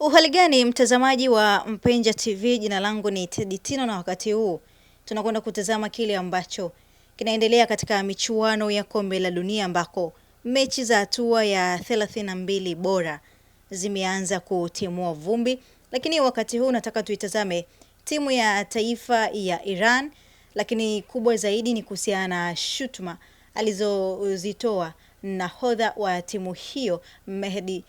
Uhali gani mtazamaji wa Mpenja TV, jina langu ni Teddy Tino na wakati huu tunakwenda kutazama kile ambacho kinaendelea katika michuano ya kombe la dunia ambako mechi za hatua ya 32 bora zimeanza kutimua vumbi, lakini wakati huu nataka tuitazame timu ya taifa ya Iran, lakini kubwa zaidi ni kuhusiana na shutuma alizozitoa nahodha wa timu hiyo Mehdi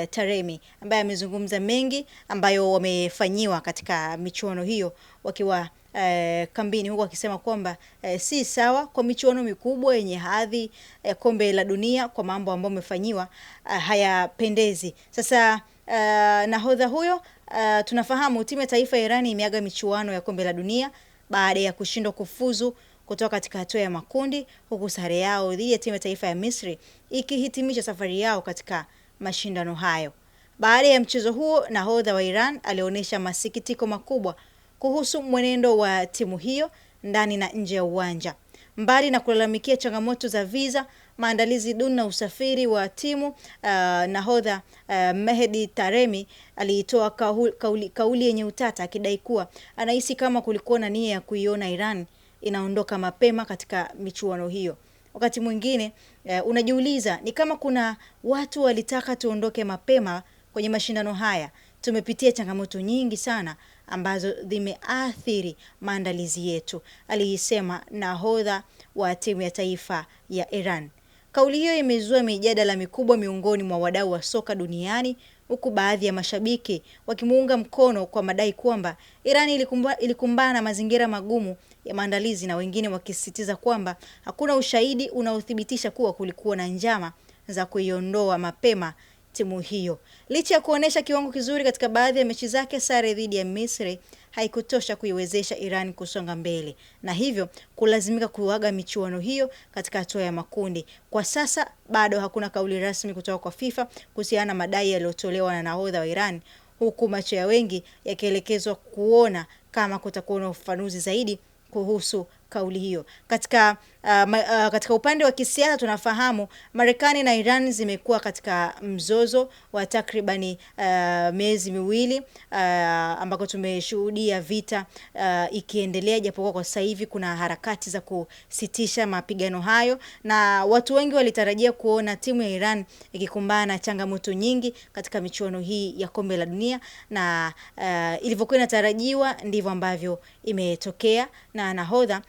Taremi, ambaye amezungumza mengi ambayo wamefanyiwa katika michuano hiyo wakiwa kambini, huko akisema kwamba si sawa kwa michuano mikubwa yenye hadhi kombe la dunia kwa mambo ambayo wamefanyiwa hayapendezi. Sasa nahodha huyo tunafahamu timu ya taifa ya Iran imeaga michuano ya kombe la dunia baada ya kushindwa kufuzu kutoka katika hatua ya makundi, huku sare yao dhidi ya timu ya taifa ya Misri ikihitimisha safari yao katika mashindano hayo. Baada ya mchezo huo, nahodha wa Iran alionyesha masikitiko makubwa kuhusu mwenendo wa timu hiyo ndani na nje ya uwanja. Mbali na kulalamikia changamoto za visa, maandalizi duni na usafiri wa timu, nahodha Mehdi Taremi alitoa kauli yenye utata, akidai kuwa anahisi kama kulikuwa na nia ya kuiona Iran inaondoka mapema katika michuano hiyo. Wakati mwingine unajiuliza, ni kama kuna watu walitaka tuondoke mapema kwenye mashindano haya. Tumepitia changamoto nyingi sana ambazo zimeathiri maandalizi yetu, alisema nahodha wa timu ya taifa ya Iran. Kauli hiyo imezua mijadala mikubwa miongoni mwa wadau wa soka duniani, huku baadhi ya mashabiki wakimuunga mkono kwa madai kwamba Iran ilikumbana na mazingira magumu ya maandalizi, na wengine wakisisitiza kwamba hakuna ushahidi unaothibitisha kuwa kulikuwa na njama za kuiondoa mapema timu hiyo. Licha ya kuonesha kiwango kizuri katika baadhi ya mechi zake, sare dhidi ya Misri haikutosha kuiwezesha Iran kusonga mbele, na hivyo kulazimika kuaga michuano hiyo katika hatua ya makundi. Kwa sasa bado hakuna kauli rasmi kutoka kwa FIFA kuhusiana na madai yaliyotolewa na nahodha wa Iran, huku macho ya wengi yakielekezwa kuona kama kutakuwa na ufafanuzi zaidi kuhusu kauli hiyo. Katika upande wa kisiasa, tunafahamu Marekani na Iran zimekuwa katika mzozo wa takribani miezi miwili, ambako tumeshuhudia vita ikiendelea, japokuwa kwa sasa hivi kuna harakati za kusitisha mapigano hayo, na watu wengi walitarajia kuona timu ya Iran ikikumbana na changamoto nyingi katika michuano hii ya kombe la dunia, na ilivyokuwa inatarajiwa ndivyo ambavyo imetokea, na nahodha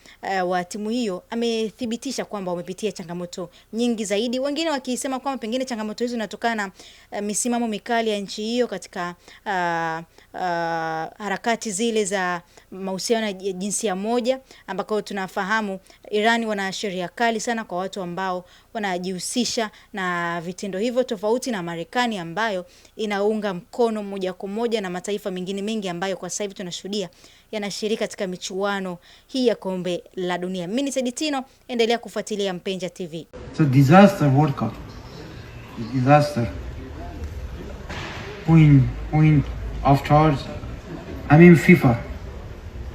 wa timu hiyo amethibitisha kwamba wamepitia changamoto nyingi zaidi, wengine wakisema kwamba pengine changamoto hizo zinatokana na misimamo mikali ya nchi hiyo katika harakati zile za mahusiano ya jinsia moja, ambako tunafahamu Iran wana sheria kali sana kwa watu ambao wanajihusisha na vitendo hivyo, tofauti na Marekani ambayo inaunga mkono moja kwa moja na mataifa mengine mengi ambayo kwa sasa hivi tunashuhudia yanashiriki katika michuano hii ya kombe la dunia. Mimi ni Teddy Tino, endelea kufuatilia Mpenja TV. It's a disaster World Cup. Disaster. Point of charge. I mean FIFA.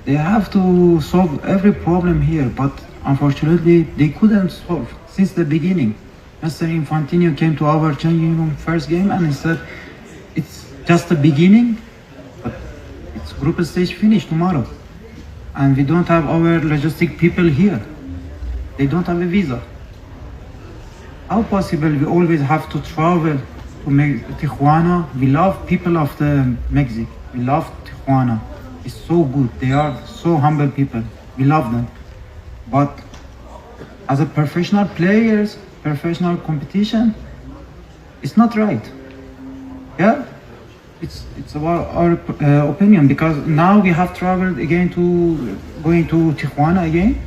They have to solve every problem here, but unfortunately they couldn't solve since the beginning. Mr. Infantino came to our changing room first game and he said it's just the beginning, but it's group stage finish tomorrow. And we don't have our logistic people here. They don't have a visa. How possible we always have to travel to Tijuana? We love people of the Mexico. We love Tijuana. It's so good. They are so humble people. We love them. But as a professional players, professional competition, it's not right. Yeah? It's about our opinion, because now we have traveled again going to Tijuana again.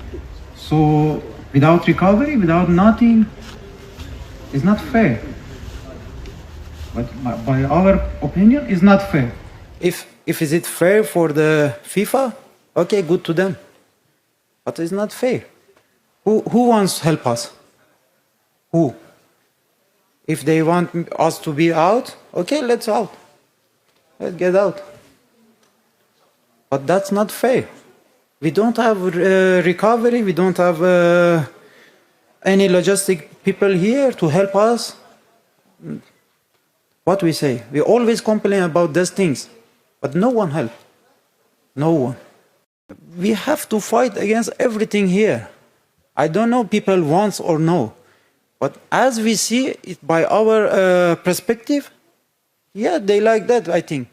So without recovery, without nothing, it's not fair. But by our opinion, it's not fair. If is it fair for the FIFA? Okay, good to them. But it's not fair. Who wants to help us? Who? If they want us to be out, okay, let's out. Let's get out. But that's not fair. We don't have recovery. We don't have any logistic people here to help us. what we say. We always complain about these things, but no one help. No one. We have to fight against everything here. I don't know people want or no, but as we see it by our perspective, yeah, they like that, I think.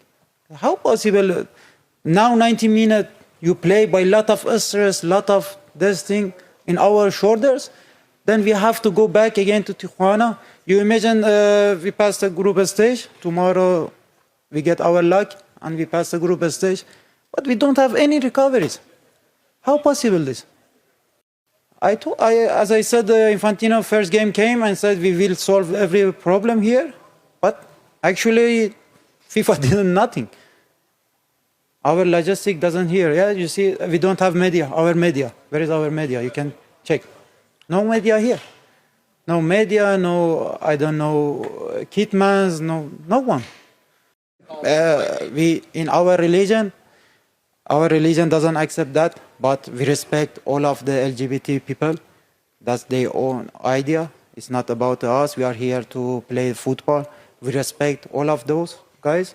How possible now 90 minutes you play by lot of stress, lot of this thing in our shoulders, then we have to go back again to Tijuana. You imagine we pass the group stage, tomorrow we get our luck and we pass the group stage, but we don't have any recoveries. How possible this? As I said, Infantino first game came and said we will solve every problem here, but actually FIFA did nothing. Our logistic doesn't hear. Yeah, you see, we don't have media. Our media. Where is our media? You can check. No media here. No media. No, I don't know, kitmans. No one. We in our religion doesn't accept that, but we respect all of the LGBT people. That's their own idea. It's not about us. We are here to play football. We respect all of those guys.